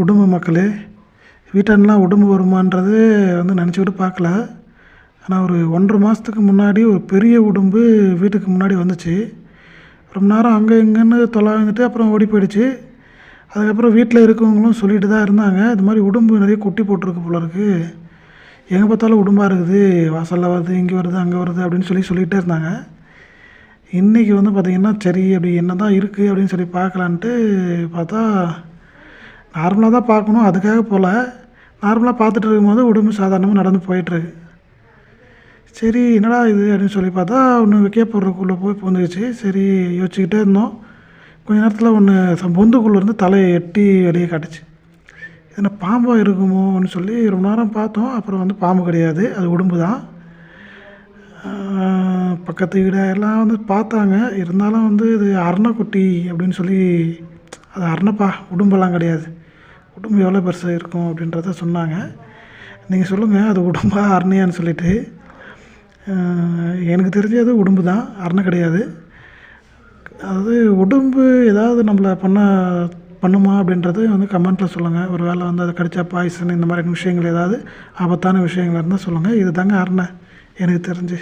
உடும்பு மக்களே, வீட்டாண்டலாம் உடும்பு வருமான்றது நினச்சிக்கிட்டு பார்க்கல. ஆனால் ஒரு 1½ மாதத்துக்கு முன்னாடி ஒரு பெரிய உடும்பு வீட்டுக்கு முன்னாடி வந்துச்சு. ரொம்ப நேரம் அங்கே இங்கேன்னு தொலாவிந்துட்டு அப்புறம் ஓடி போயிடுச்சு. அதுக்கப்புறம் வீட்டில் இருக்கவங்களும் சொல்லிட்டு தான் இருந்தாங்க, இது மாதிரி உடும்பு நிறைய குட்டி போட்டிருக்கு போல இருக்குது, எங்கே பார்த்தாலும் உடும்பாக இருக்குது, வாசலில் வருது, இங்கே வருது, அங்கே வருது அப்படின்னு சொல்லிகிட்டே இருந்தாங்க. இன்றைக்கி பார்த்திங்கன்னா சரி அப்படி என்ன தான் இருக்குது அப்படின்னு சொல்லி பார்க்கலான்ட்டு பார்த்தா, நார்மலாக தான் பார்க்கணும் அதுக்காக போல், நார்மலாக பார்த்துட்டு இருக்கும்போது உடும்பு சாதாரணமாக நடந்து போயிட்டுருக்கு. சரி என்னடா இது அப்படின்னு சொல்லி பார்த்தா ஒன்று வைக்க போடுறதுக்குள்ளே போய் பூந்துக்கிச்சு. சரி யோசிச்சுக்கிட்டே இருந்தோம். கொஞ்ச நேரத்தில் ஒன்று பொந்துக்குள்ளேருந்து தலையை எட்டி வெளியே காட்டுச்சு. என்ன பாம்பாக இருக்குமோன்னு சொல்லி ரொம்ப நேரம் பார்த்தோம். அப்புறம் பாம்பு கிடையாது, அது உடும்பு தான். பக்கத்து வீடு எல்லாம் பார்த்தாங்க. இருந்தாலும் இது அரணக்குட்டி அப்படின்னு சொல்லி, அது அரணப்பா, உடும்பெல்லாம் கிடையாது. உடும்பு எவ்வளோ பெருசாக இருக்கும் அப்படின்றத சொன்னாங்க. நீங்கள் சொல்லுங்கள், அது உடும்பா அரணையான்னு சொல்லிவிட்டு. எனக்கு தெரிஞ்சது உடும்பு தான், அரணை கிடையாது. அதாவது உடும்பு ஏதாவது நம்மளை பண்ணுமா அப்படின்றது கமெண்ட்டில் சொல்லுங்கள். ஒரு வேளை அதை கடிச்சா பாய்சன் இந்த மாதிரி விஷயங்கள் ஏதாவது ஆபத்தான விஷயங்கள் இருந்தால் சொல்லுங்கள். இது தாங்க அரணை எனக்கு தெரிஞ்சு.